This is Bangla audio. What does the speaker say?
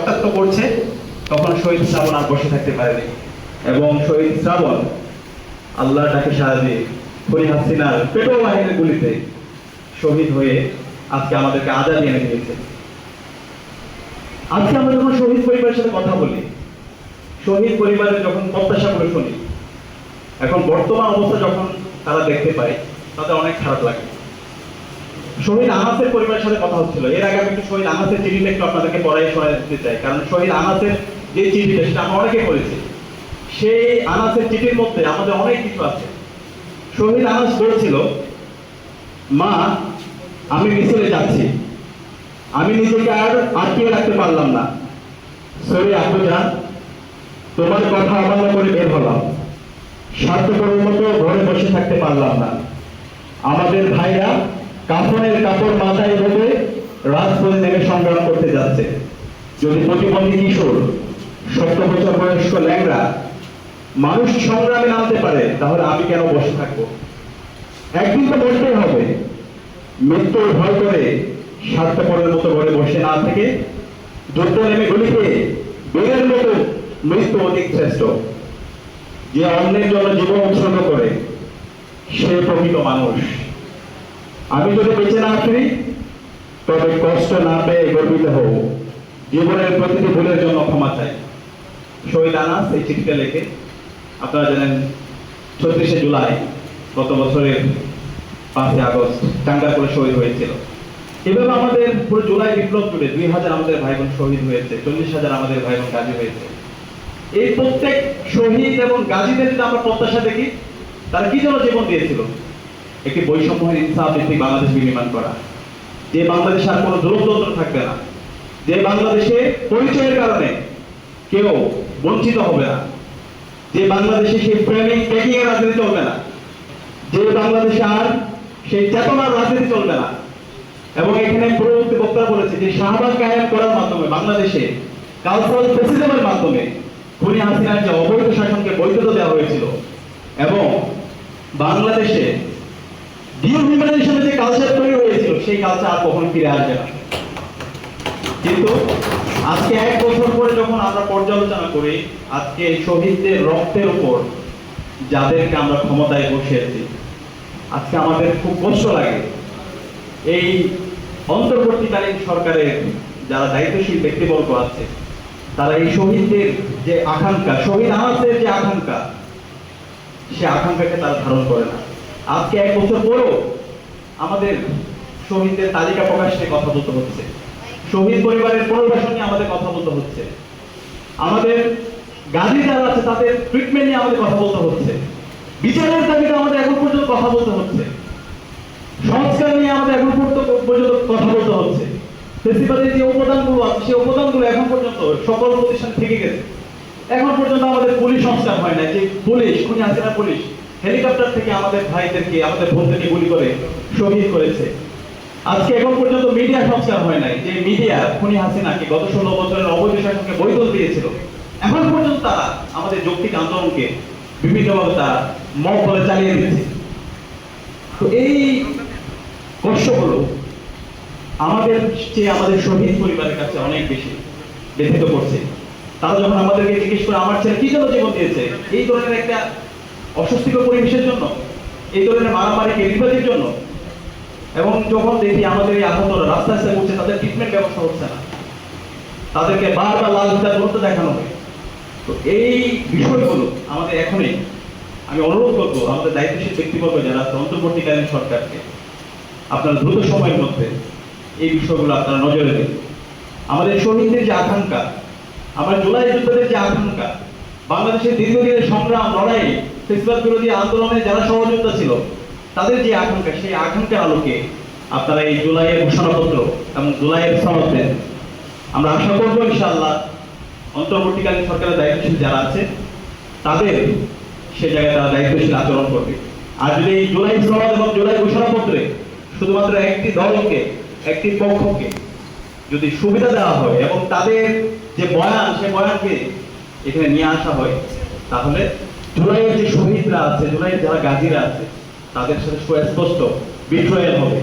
রক্তাক্ত করছে, তখন শহীদ শ্রাবণ আর বসে থাকতে পারেনি এবং শহীদ শ্রাবণ আল্লাহর ডাকে সাড়া দিয়ে খুনি হাসিনার পেটো বাহিনীর গুলিতে শহীদ হয়ে আজকে আমাদেরকে আজাদী এনে দিয়েছে। আজকে আমরা যখন শহীদ পরিবারের সাথে কথা বলি, শহীদ পরিবারের যখন প্রত্যাশাগুলো শুনি, এখন বর্তমান অবস্থা যখন তারা দেখতে পায়, তাদের অনেক খারাপ লাগে। শহীদ আনাসের পরিবারের সাথে কথা হচ্ছিল, এর আগে আমি একটু শহীদ আনাসের চিঠিটা একটু আপনাদেরকে পড়াই শোনাতে চাই, কারণ শহীদ আনাসের যে চিঠিটা সেটা আমরা অনেকে পড়েছি। সেই আনাসের চিঠির মধ্যে আমাদের অনেক কিছু আছে। শহীদ আনাস বলেছিল, মা আমি মিছিলে যাচ্ছি, আমি নিজেকে আর আটকিয়ে রাখতে পারলাম না, সরি আপু যান, তোমার কথা অমান্য করে বের হলাম, স্বার্থপরের মতো ঘরে বসে থাকতে পারলাম না। আমাদের ভাইরা কাফনের কাপড় মাথায় বেঁধে রাজপথে নেমে সংগ্রাম করতে যাচ্ছে। যদি প্রতিবন্ধী কিশোর, 70 বছর বয়স্ক ল্যাংড়া মানুষ সংগ্রামে নামতে পারে, তাহলে আমি কেন বসে থাকবো? একদিন তো বসতেই হবে। মৃত্যুর ভয় করে স্বার্থপরের মতো ঘরে বসে না থেকে যুদ্ধ নেমে গুলি খেয়ে বীরের মতো মৃত্যু অধিক শ্রেষ্ঠ। যে অন্যের জন্য জীবন উৎসর্গ করে সে প্রকৃত মানুষ। আমি যদি বেঁচে না ফিরি, তবে কষ্ট না পেয়ে গর্বিত হব, জীবনের প্রতিটি ভুলের জন্য ক্ষমা চাই। শহীদ আনাস এই চিঠিটা লিখে, আপনারা জানেন 36শে জুলাই গত বছরের 5ই আগস্ট টাঙ্গাইলে শহীদ হয়েছিল। এভাবে আমাদের পুরো জুলাই বিপ্লব জুড়ে 2000 আমাদের ভাই বোন শহীদ হয়েছে, 40,000 আমাদের ভাই বোন গাজী হয়েছে। এই প্রত্যেক শহীদ এবং গাজীদের যদি আমরা প্রত্যাশা দেখি, তারা কি জন্য জীবন দিয়েছিল? একটি বৈষম্যহীন ইনসাফ ভিত্তিক বাংলাদেশ বিনির্মাণ করা, যে বাংলাদেশে আর কোনো দূরত্ব থাকবে না, যে বাংলাদেশে পরিচয়ের কারণে কেউ বঞ্চিত হবে না, যে বাংলাদেশে সেই ফ্রেমিং ট্যাগিং এর রাজনীতি চলবে না, যে বাংলাদেশে আর সেই চেতনার রাজনীতি চলবে না। এবং এখানে পূর্ববর্তী বক্তারা বলেছে যে শাহবাগ কায়েম করার মাধ্যমে বাংলাদেশে কালচারাল ফেসিজমের মাধ্যমে খুনি হাসিনার যে অবৈধ শাসনকে বৈধতা দেওয়া হয়েছিল এবং বাংলাদেশে ডিহিউম্যানাইজেশনের যে কালচার তৈরি হয়েছিল, সেই কালচার আর কখনো ফিরে আসবে না। কিন্তু আজকে 1 বছর পরে যখন আমরা পর্যালোচনা করি, আজকে শহীদদের রক্তের উপর যাদেরকে আমরা ক্ষমতায় বসিয়েছি, আজকে আমাদের খুব কষ্ট লাগে। এই অন্তর্বর্তীকালীন সরকারের যারা দায়িত্বশীল ব্যক্তিবর্গ আছে, তারা এই শহীদদের যে আকাঙ্ক্ষা, শহীদ আনাসের যে আকাঙ্ক্ষা, সে আকাঙ্ক্ষাকে তারা ধারণ করে না। আজকে 1 বছর পরেও আমাদের শহীদদের তালিকা প্রকাশ নিয়ে কথা বলতে হচ্ছে, শহীদ পরিবারের পুনর্বাসন নিয়ে আমাদের কথা বলতে হচ্ছে, আমাদের গাজী যারা আছে তাদের ট্রিটমেন্ট নিয়ে আমাদের কথা বলতে হচ্ছে, বিচারের দাবিতে আমাদের এখন পর্যন্ত কথা বলতে হচ্ছে, সংস্কার নিয়ে আমাদের এখন পর্যন্ত কথা বলতে হচ্ছে। ফেসিবাদের যে উপাদানগুলো আছে, সেই উপাদানগুলো এখন পর্যন্ত সকল প্রতিষ্ঠান থেকে গেছে। এখন পর্যন্ত আমাদের পুলিশ সংস্কার হয় না, যে পুলিশ খুনি হাসিনা পুলিশ হেলিকপ্টার থেকে আমাদের ভাইদেরকে, আমাদের বোনদেরকে গুলি করে শহীদ করেছে। আজকে এখন পর্যন্ত মিডিয়া সংস্কার হয় নাই, যে মিডিয়া খুনি হাসিনাকে গত 16 বছরের অবৈধ শাসনকে বৈধতা দিয়েছিল। এখন পর্যন্ত তারা আমাদের যৌক্তিক আন্দোলনকে বিভিন্নভাবে তারা মব বলে চালিয়ে দিচ্ছে। তো এই কষ্টগুলো আমাদের চেয়ে আমাদের শহীদ পরিবারের কাছে অনেক বেশি ব্যথিত করছে। তারা যখন আমাদেরকে জিজ্ঞেস করে আমার ছেলে কি জন্য জীবন দিয়েছে, এই ধরনের একটা অস্বস্তিকর পরিবেশের জন্য, এই ধরনের মারামারিকে নির্বাচের জন্য, এবং যখন দেখি আমাদের এই আহতরা রাস্তায় রাস্তায় ঘুরছে, তাদের ট্রিটমেন্ট ব্যবস্থা হচ্ছে না, তাদেরকে বারবার লাল ফিতার গুরুত্ব দেখানো হয়। তো এই বিষয়গুলো আমাদের এখনই, আমি অনুরোধ করবো আমাদের দায়িত্বশীল ব্যক্তিবর্গ যারা আছে, অন্তর্বর্তীকালীন সরকারকে আপনারা দ্রুত সময়ের মধ্যে এই বিষয়গুলো আপনারা নজরে দিন। আমাদের শহীদদের যে আকাঙ্ক্ষা, আমার জুলাই যুদ্ধের যে আকাঙ্ক্ষা, বাংলাদেশের দীর্ঘদিনের সংগ্রাম, লড়াই, ফেসিবাদ বিরোধী আন্দোলনে যারা সহযোগিতা ছিল, তাদের যে আকাঙ্ক্ষা, সেই আকাঙ্ক্ষার আলোকে আপনারা এই জুলাইয়ের ঘোষণাপত্র এবং জুলাইয়ের সনদ দেন। আমরা আশা করবো ইনশাআল্লাহ অন্তর্বর্তীকালীন সরকারের দায়িত্বশীল যারা আছে, তাদের সে জায়গায় তারা দায়িত্বশীল আচরণ করবে। আর যদি এই জুলাই সনদ এবং জুলাই ঘোষণাপত্রে শুধুমাত্র একটি দলকে, একটি পক্ষকে যদি সুবিধা দেওয়া হয় এবং তাদের যে বয়ান, সে বয়ানকে এখানে নিয়ে আসা হয়, তাহলে জুলাইয়ের যে শহীদরা আছে, জুলাইয়ের যারা গাজীরা আছে, তাদের সাথে সুস্পষ্ট বিট্রয়াল হবে।